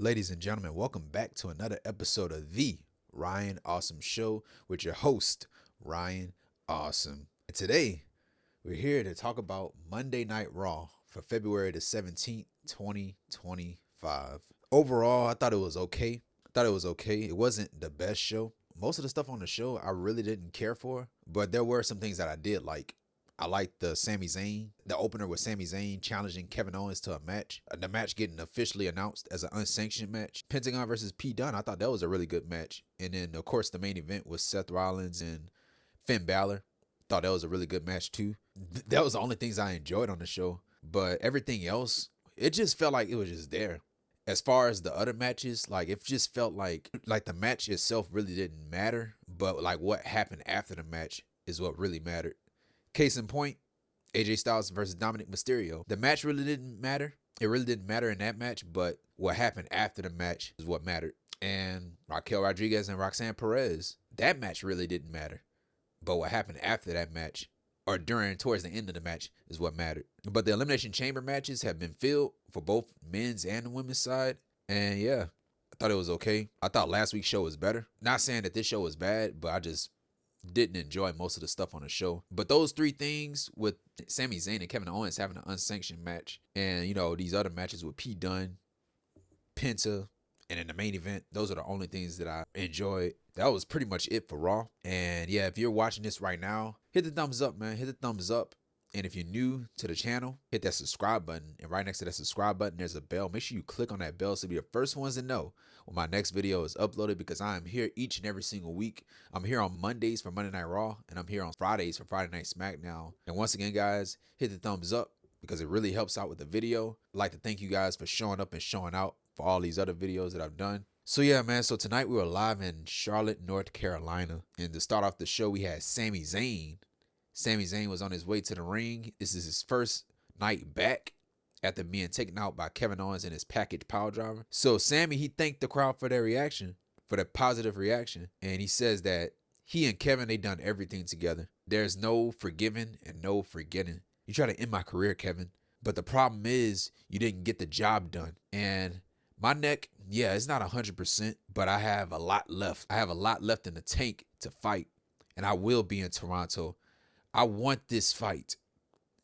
Ladies and gentlemen, welcome back to another episode of the Ryan Awesome Show with your host, Ryan Awesome. And today, we're here to talk about Monday Night Raw for February the 17th, 2025. Overall, I thought it was okay. It wasn't the best show. Most of the stuff on the show I really didn't care for, but there were some things that I did like. I liked the opener with Sami Zayn challenging Kevin Owens to a match. The match getting officially announced as an unsanctioned match. Pentagon versus Dunne. I thought that was a really good match. And then, of course, the main event was Seth Rollins and Finn Balor. Thought that was a really good match, too. That was the only things I enjoyed on the show. But everything else, it just felt like it was just there. As far as the other matches, it just felt like the match itself really didn't matter. But, what happened after the match is what really mattered. Case in point, AJ Styles versus Dominik Mysterio. The match really didn't matter. It really didn't matter in that match, but what happened after the match is what mattered. And Raquel Rodriguez and Roxanne Perez, that match really didn't matter. But what happened after that match, or towards the end of the match, is what mattered. But the Elimination Chamber matches have been filled for both men's and the women's side. And yeah, I thought it was okay. I thought last week's show was better. Not saying that this show was bad, but I just didn't enjoy most of the stuff on the show. But those three things with Sami Zayn and Kevin Owens having an unsanctioned match, and these other matches with Dunne, Penta, and in the main event, those are the only things that I enjoyed. That was pretty much it for Raw. And yeah, if you're watching this right now, hit the thumbs up, man. Hit the thumbs up. And if you're new to the channel, hit that subscribe button. And right next to that subscribe button, there's a bell. Make sure you click on that bell so you're the first ones to know when my next video is uploaded, because I am here each and every single week. I'm here on Mondays for Monday Night Raw, and I'm here on Fridays for Friday Night SmackDown. And once again, guys, hit the thumbs up because it really helps out with the video. I'd like to thank you guys for showing up and showing out for all these other videos that I've done. So yeah, man, so tonight we were live in Charlotte, North Carolina. And to start off the show, we had Sami Zayn. Sami Zayn was on his way to the ring. This is his first night back after being taken out by Kevin Owens and his package power driver. So Sami, he thanked the crowd for their reaction, for their positive reaction. And he says that he and Kevin, they done everything together. There's no forgiving and no forgetting. You try to end my career, Kevin, but the problem is you didn't get the job done. And my neck, yeah, it's not 100%, but I have a lot left. I have a lot left in the tank to fight, and I will be in Toronto. I want this fight.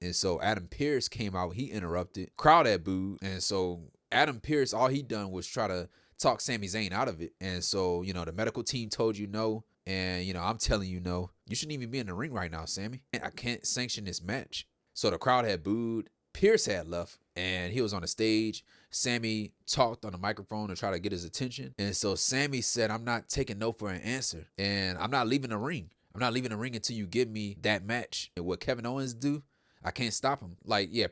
And so Adam Pearce came out. He interrupted. Crowd had booed. And so Adam Pearce, all he done was try to talk Sami Zayn out of it. And so, the medical team told you no. And, I'm telling you no. You shouldn't even be in the ring right now, Sami. I can't sanction this match. So the crowd had booed. Pearce had left. And he was on the stage. Sami talked on the microphone to try to get his attention. And so Sami said, I'm not taking no for an answer. And I'm not leaving the ring. I'm not leaving the ring until you give me that match. And what Kevin Owens do, I can't stop him.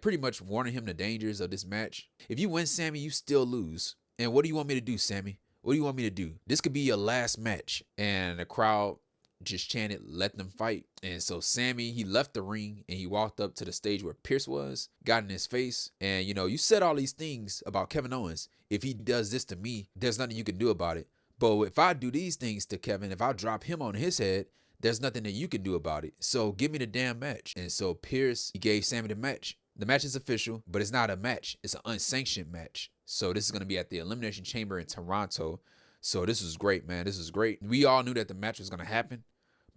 Pretty much warning him the dangers of this match. If you win, Sami, you still lose. And what do you want me to do, Sami? What do you want me to do? This could be your last match. And the crowd just chanted, let them fight. And so Sami, he left the ring and he walked up to the stage where Pearce was, got in his face. And, you said all these things about Kevin Owens. If he does this to me, there's nothing you can do about it. But if I do these things to Kevin, if I drop him on his head, there's nothing that you can do about it. So give me the damn match. And so Pearce, he gave Sami the match. The match is official, but it's not a match. It's an unsanctioned match. So this is going to be at the Elimination Chamber in Toronto. So this was great, man. This is great. We all knew that the match was going to happen,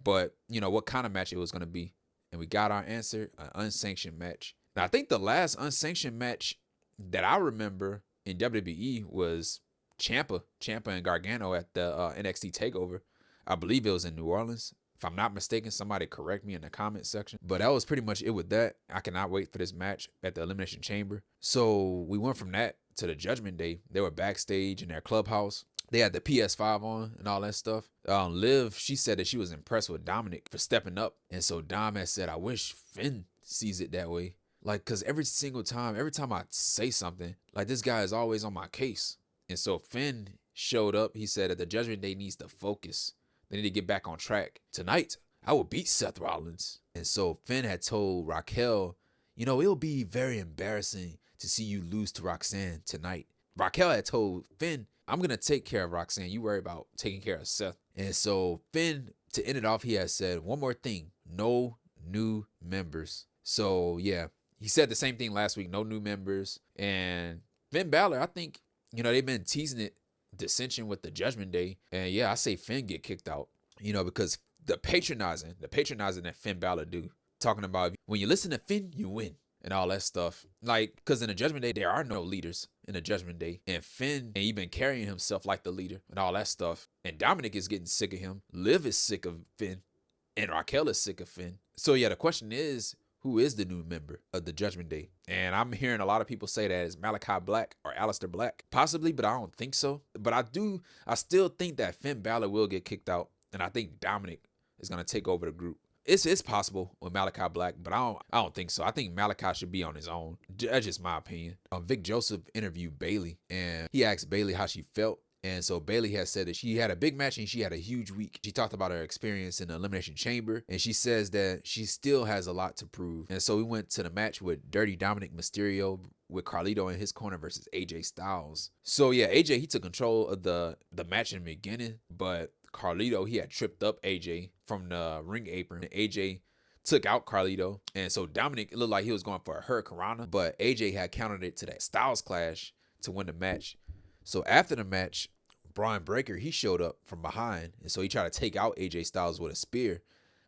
but what kind of match it was going to be. And we got our answer, an unsanctioned match. Now, I think the last unsanctioned match that I remember in WWE was Ciampa and Gargano at the NXT TakeOver. I believe it was in New Orleans. If I'm not mistaken, somebody correct me in the comment section. But that was pretty much it with that. I cannot wait for this match at the Elimination Chamber. So we went from that to the Judgment Day. They were backstage in their clubhouse. They had the PS5 on and all that stuff. Liv, she said that she was impressed with Dominik for stepping up. And so Dom had said, I wish Finn sees it that way. Because every time I say something, this guy is always on my case. And so Finn showed up. He said that the Judgment Day needs to focus. They need to get back on track. Tonight, I will beat Seth Rollins. And so Finn had told Raquel, it'll be very embarrassing to see you lose to Roxanne tonight. Raquel had told Finn, I'm going to take care of Roxanne. You worry about taking care of Seth. And so Finn, to end it off, he had said one more thing. No new members. So yeah, he said the same thing last week. No new members. And Finn Balor, I think they've been teasing it, dissension with the Judgment Day. And yeah, I say Finn get kicked out, because the patronizing that Finn Balor do, talking about when you listen to Finn, you win and all that stuff. Like, because in the Judgment Day, there are no leaders in the Judgment Day. And Finn, and he been carrying himself like the leader and all that stuff. And Dominik is getting sick of him. Liv is sick of Finn. And Raquel is sick of Finn. So yeah, the question is, who is the new member of the Judgment Day? And I'm hearing a lot of people say that it's Malachi Black or Aleister Black. Possibly, but I don't think so. But I still think that Finn Balor will get kicked out. And I think Dominik is going to take over the group. It's possible with Malachi Black, but I don't think so. I think Malachi should be on his own. That's just my opinion. Vic Joseph interviewed Bayley, and he asked Bayley how she felt. And so Bayley has said that she had a big match and she had a huge week. She talked about her experience in the Elimination Chamber, and she says that she still has a lot to prove. And so we went to the match with Dirty Dominik Mysterio with Carlito in his corner versus AJ Styles. So yeah, AJ, he took control of the match in the beginning, but Carlito, he had tripped up AJ from the ring apron. AJ took out Carlito, and so Dominik, it looked like he was going for a hurricanrana, but AJ had countered it to that Styles Clash to win the match. So after the match, Braun Breaker, he showed up from behind, and so he tried to take out AJ Styles with a spear,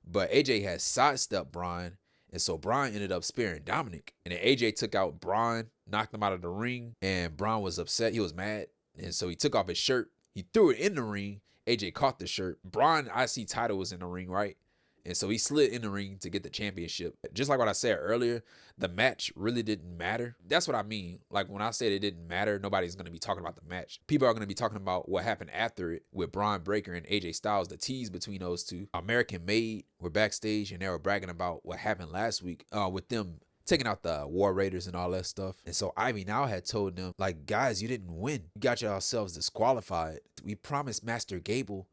but AJ had sidestepped Braun, and so Braun ended up spearing Dominik, and then AJ took out Braun, knocked him out of the ring, and Braun was upset. He was mad, and so he took off his shirt. He threw it in the ring. AJ caught the shirt. Braun IC title was in the ring, right? And so he slid in the ring to get the championship. Just like what I said earlier, the match really didn't matter. That's what I mean. Like when I said it didn't matter, nobody's going to be talking about the match. People are going to be talking about what happened after it with Braun Breaker and AJ Styles, the tease between those two. American Made were backstage and they were bragging about what happened last week with them taking out the War Raiders and all that stuff. And so Ivy Now had told them, like, guys, you didn't win. You got yourselves disqualified. We promised Master Gable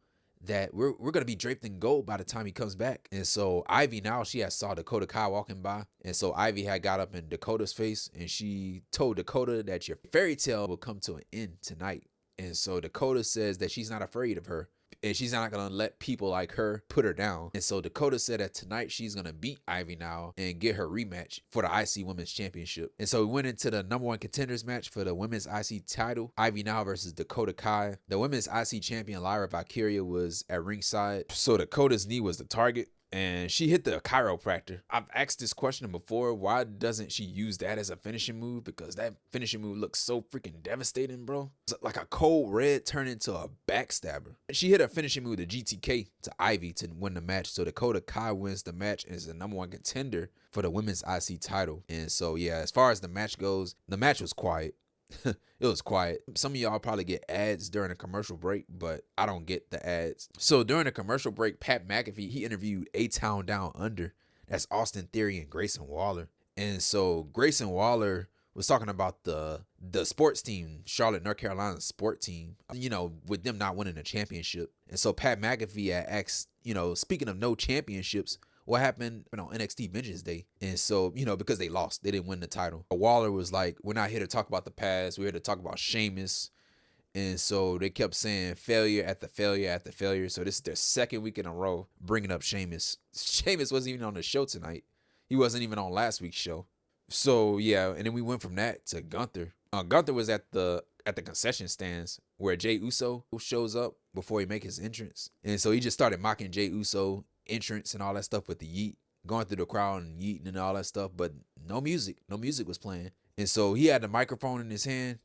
that we're going to be draped in gold by the time he comes back. And so Ivy Now, she had saw Dakota Kai walking by. And so Ivy had got up in Dakota's face and she told Dakota that your fairy tale will come to an end tonight. And so Dakota says that she's not afraid of her. And she's not going to let people like her put her down. And so Dakota said that tonight she's going to beat Ivy Now and get her rematch for the IC Women's Championship. And so we went into the #1 contenders match for the Women's IC title. Ivy Now versus Dakota Kai. The Women's IC champion Lyra Valkyria was at ringside. So Dakota's knee was the target. And she hit the chiropractor. I've asked this question before. Why doesn't she use that as a finishing move? Because that finishing move looks so freaking devastating, bro. It's like a cold red turned into a backstabber. She hit a finishing move, the GTK, to Ivy to win the match. So Dakota Kai wins the match and is the #1 contender for the Women's IC title. And so, yeah, as far as the match goes, the match was quiet. It was quiet. Some of y'all probably get ads during a commercial break, but I don't get the ads. So during the commercial break, Pat McAfee, he interviewed A-Town Down Under. That's Austin Theory and Grayson Waller. And so Grayson Waller was talking about the sports team, Charlotte, North Carolina sport team, with them not winning a championship. And so Pat McAfee had asked, speaking of no championships, what happened on NXT Vengeance Day. And so, because they lost, they didn't win the title. Waller was like, we're not here to talk about the past. We're here to talk about Sheamus. And so they kept saying failure after failure after failure. So this is their second week in a row bringing up Sheamus. Sheamus wasn't even on the show tonight. He wasn't even on last week's show. So, yeah, and then we went from that to Gunther. Gunther was at the concession stands where Jey Uso shows up before he make his entrance. And so he just started mocking Jey Uso entrance and all that stuff with the yeet, going through the crowd and yeeting and all that stuff, but no music was playing. And so he had the microphone in his hand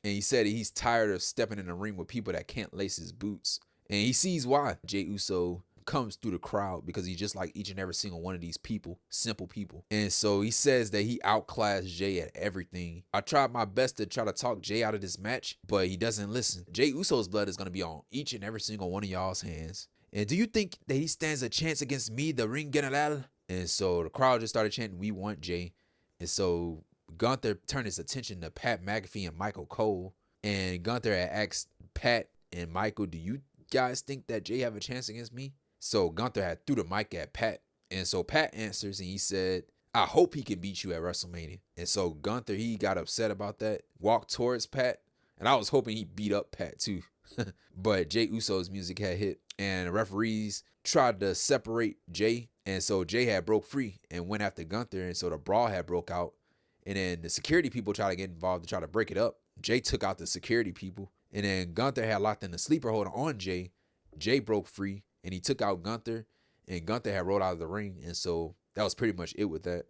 and he said he's tired of stepping in the ring with people that can't lace his boots. And he sees why Jey Uso comes through the crowd, because he's just like each and every single one of these people, simple people. And so he says that he outclassed Jey at everything. I tried my best to try to talk Jey out of this match, but he doesn't listen. Jey Uso's blood is going to be on each and every single one of y'all's hands. And do you think that he stands a chance against me, the Ring General? And so the crowd just started chanting, we want Jey. And so Gunther turned his attention to Pat McAfee and Michael Cole. And Gunther had asked Pat and Michael, do you guys think that Jey have a chance against me? So Gunther had threw the mic at Pat. And so Pat answers and he said, I hope he can beat you at WrestleMania. And so Gunther, he got upset about that, walked towards Pat. And I was hoping he beat up Pat too. But Jey Uso's music had hit and the referees tried to separate Jey. And so Jey had broke free and went after Gunther. And so the brawl had broke out. And then the security people tried to get involved to try to break it up. Jay took out the security people. And then Gunther had locked in the sleeper hold on Jay. Jay broke free and he took out Gunther. And Gunther had rolled out of the ring. And so that was pretty much it with that.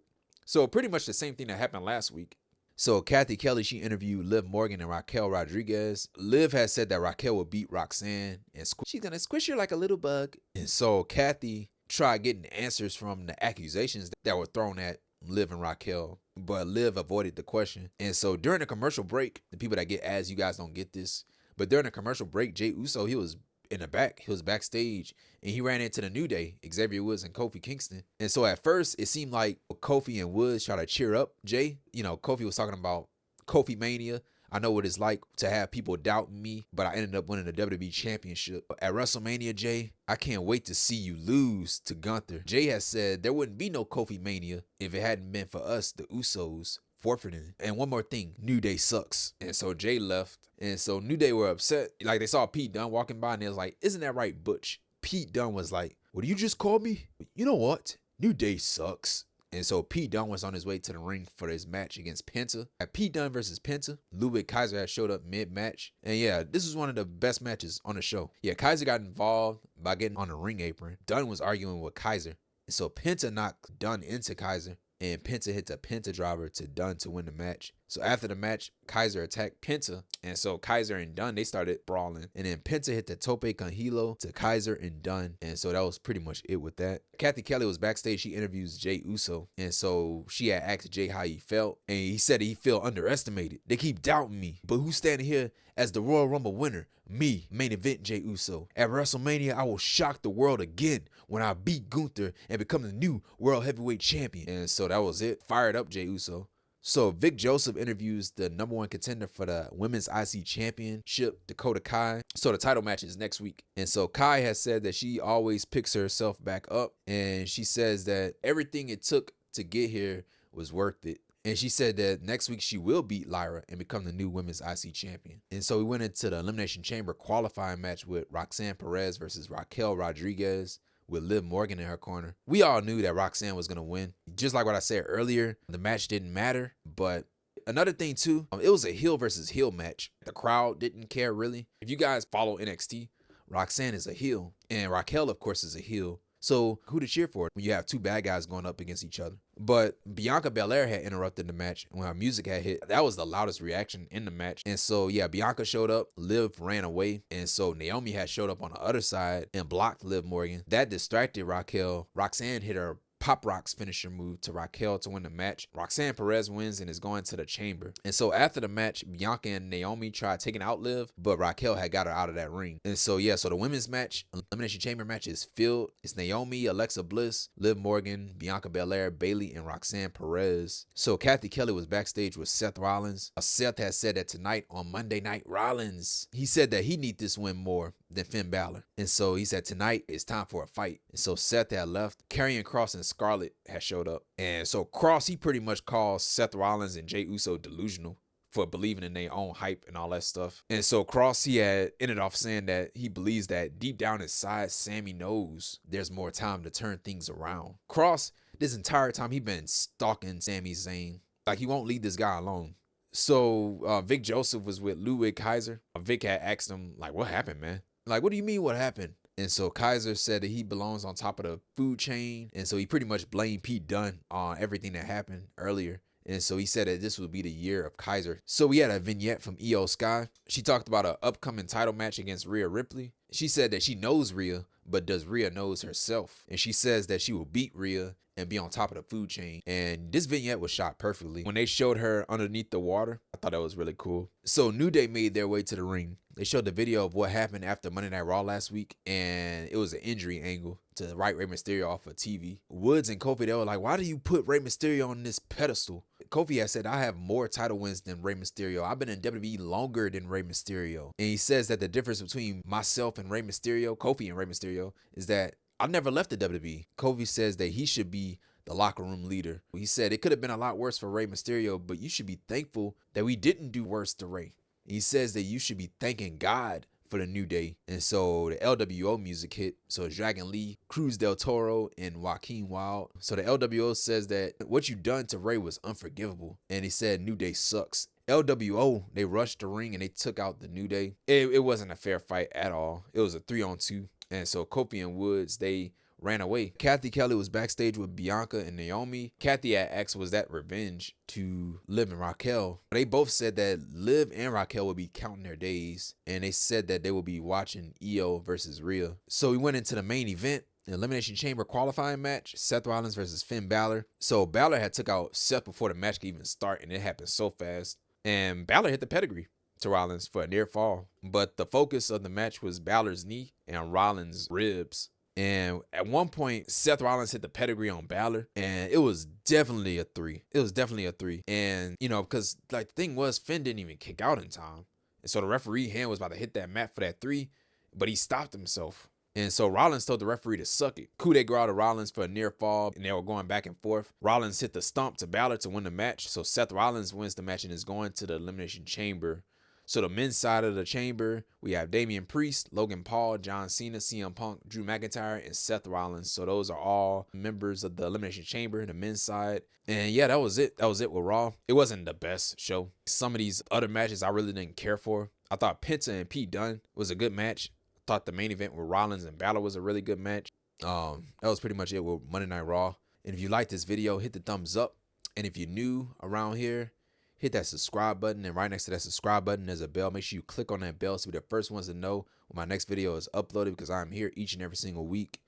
So pretty much the same thing that happened last week. So Kathy Kelly, she interviewed Liv Morgan and Raquel Rodriguez. Liv had said that Raquel would beat Roxanne and she's going to squish her like a little bug. And so Kathy tried getting answers from the accusations that were thrown at Liv and Raquel, but Liv avoided the question. And so during the commercial break, the people that get ads, you guys don't get this, but during the commercial break, Jey Uso, he was in the back. He was backstage and he ran into the New Day, Xavier Woods and Kofi Kingston. And so at first it seemed like Kofi and Woods tried to cheer up Jay. You know, Kofi was talking about Kofi Mania. I know what it's like to have people doubting me, but I ended up winning the WWE Championship. At WrestleMania, Jay, I can't wait to see you lose to Gunther. Jay has said there wouldn't be no Kofi Mania if it hadn't been for us, the Usos, forfeiting. And one more thing, New Day sucks. And so Jay left. And so New Day were upset. Like they saw Pete Dunne walking by and they was like, isn't that right, Butch? Pete Dunne was like, what, you just called me? You know what? New Day sucks. And so Pete Dunne was on his way to the ring for his match against Penta. At Pete Dunne versus Penta, Ludwig Kaiser had showed up mid-match. And yeah, this was one of the best matches on the show. Yeah, Kaiser got involved by getting on the ring apron. Dunne was arguing with Kaiser. And so Penta knocked Dunne into Kaiser. And Penta hits a Penta driver to Dunne to win the match. So after the match, Kaiser attacked Penta. And so Kaiser and Dunne, they started brawling. And then Penta hit the Tope con Hilo to Kaiser and Dunne. And so that was pretty much it with that. Kathy Kelly was backstage. She interviews Jey Uso. And so she had asked Jay how he felt. And he said he felt underestimated. They keep doubting me. But who's standing here as the Royal Rumble winner? Me, main event Jey Uso. At WrestleMania, I will shock the world again when I beat Gunther and become the new World Heavyweight Champion. And so that was it. Fired up Jey Uso. So Vic Joseph interviews the #1 contender for the Women's IC Championship, Dakota Kai. So the title match is next week. And so Kai has said that she always picks herself back up. And she says that everything it took to get here was worth it. And she said that next week she will beat Lyra and become the new Women's IC Champion. And so we went into the Elimination Chamber qualifying match with Roxanne Perez versus Raquel Rodriguez with Liv Morgan in her corner. We all knew that Roxanne was going to win. Just like what I said earlier, the match didn't matter. But another thing too, it was a heel versus heel match. The crowd didn't care really. If you guys follow NXT, Roxanne is a heel. And Raquel, of course, is a heel. So who to cheer for when you have two bad guys going up against each other? But Bianca Belair had interrupted the match when her music had hit. That was the loudest reaction in the match. And so, yeah, Bianca showed up. Liv ran away. And so Naomi had showed up on the other side and blocked Liv Morgan. That distracted Raquel. Roxanne hit her Pop Rock's finisher move to Raquel to win the match. Roxanne Perez wins and is going to the chamber. And so after the match, Bianca and Naomi tried taking out Liv, but Raquel had got her out of that ring. And so yeah, so the women's match, Elimination Chamber match is filled. It's Naomi, Alexa Bliss, Liv Morgan, Bianca Belair, Bayley, and Roxanne Perez. So Kathy Kelly was backstage with Seth Rollins. Seth has said that tonight on Monday Night Rollins, he said that he needs this win more than Finn Balor. And so he said tonight it's time for a fight. And so Seth had left. Karrion Kross and Scarlett had showed up. And so Kross, he pretty much calls Seth Rollins and Jey Uso delusional for believing in their own hype and all that stuff. And so Kross, he had ended off saying that he believes that deep down inside, Sami knows there's more time to turn things around. Kross, this entire time, he been stalking Sami Zayn. Like, he won't leave this guy alone. So Vic Joseph was with Ludwig Kaiser. Vic had asked him, like, what happened, man? Like, what do you mean what happened? And so Kaiser said that he belongs on top of the food chain. And so he pretty much blamed Pete Dunne on everything that happened earlier. And so he said that this would be the year of Kaiser. So we had a vignette from Io Sky. She talked about an upcoming title match against Rhea Ripley. She said that she knows Rhea, but does Rhea knows herself? And she says that she will beat Rhea and be on top of the food chain. And this vignette was shot perfectly. When they showed her underneath the water, I thought that was really cool. So New Day made their way to the ring. They showed the video of what happened after Monday Night Raw last week, and it was an injury angle to write Rey Mysterio off of TV. Woods and Kofi, they were like, why do you put Rey Mysterio on this pedestal? Kofi has said, I have more title wins than Rey Mysterio. I've been in WWE longer than Rey Mysterio. And he says that the difference between myself and Rey Mysterio, Kofi and Rey Mysterio, is that I never left the WWE. Kofi says that he should be the locker room leader. He said it could have been a lot worse for Rey Mysterio, but you should be thankful that we didn't do worse to Rey. He says that you should be thanking God for the New Day. And so the LWO music hit. So Dragon Lee, Cruz Del Toro, and Joaquin Wilde. So the LWO says that what you done to Rey was unforgivable. And he said New Day sucks. LWO, they rushed the ring and they took out the New Day. It wasn't a fair fight at all. It was a 3-on-2. And so Kofi and Woods, they ran away. Kathy Kelly was backstage with Bianca and Naomi. Kathy had asked, was that revenge to Liv and Raquel? They both said that Liv and Raquel would be counting their days, and they said that they would be watching Io versus Rhea. So we went into the main event, the Elimination Chamber qualifying match, Seth Rollins versus Finn Balor. So Balor had took out Seth before the match could even start, and it happened so fast. And Balor hit the pedigree to Rollins for a near fall. But the focus of the match was Balor's knee and Rollins' ribs. And at one point, Seth Rollins hit the pedigree on Balor, and it was definitely a 3. It was definitely a 3. And, you know, because like the thing was, Finn didn't even kick out in time. And so the referee hand was about to hit that mat for that 3, but he stopped himself. And so Rollins told the referee to suck it. Coup de grace to Rollins for a near fall, and they were going back and forth. Rollins hit the stomp to Balor to win the match. So Seth Rollins wins the match and is going to the Elimination Chamber. So the men's side of the chamber, we have Damian Priest, Logan Paul, John Cena, CM Punk, Drew McIntyre, and Seth Rollins. So those are all members of the Elimination Chamber, the men's side. And yeah, that was it. That was it with Raw. It wasn't the best show. Some of these other matches I really didn't care for. I thought Penta and Pete Dunne was a good match. I thought the main event with Rollins and Balor was a really good match. That was pretty much it with Monday Night Raw. And if you like this video, hit the thumbs up. And if you're new around here, hit that subscribe button, and right next to that subscribe button there's a bell. Make sure you click on that bell so you're the first ones to know when my next video is uploaded, because I'm here each and every single week.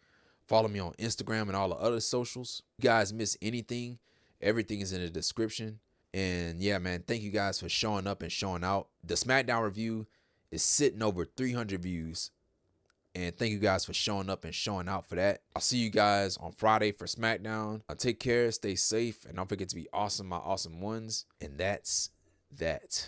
Follow me on Instagram and all the other socials. If you guys miss anything, everything is in the description. And yeah, man, thank you guys for showing up and showing out. The SmackDown review is sitting over 300 views. And thank you guys for showing up and showing out for that. I'll see you guys on Friday for SmackDown. Take care, stay safe, and don't forget to be awesome, my awesome ones. And that's that.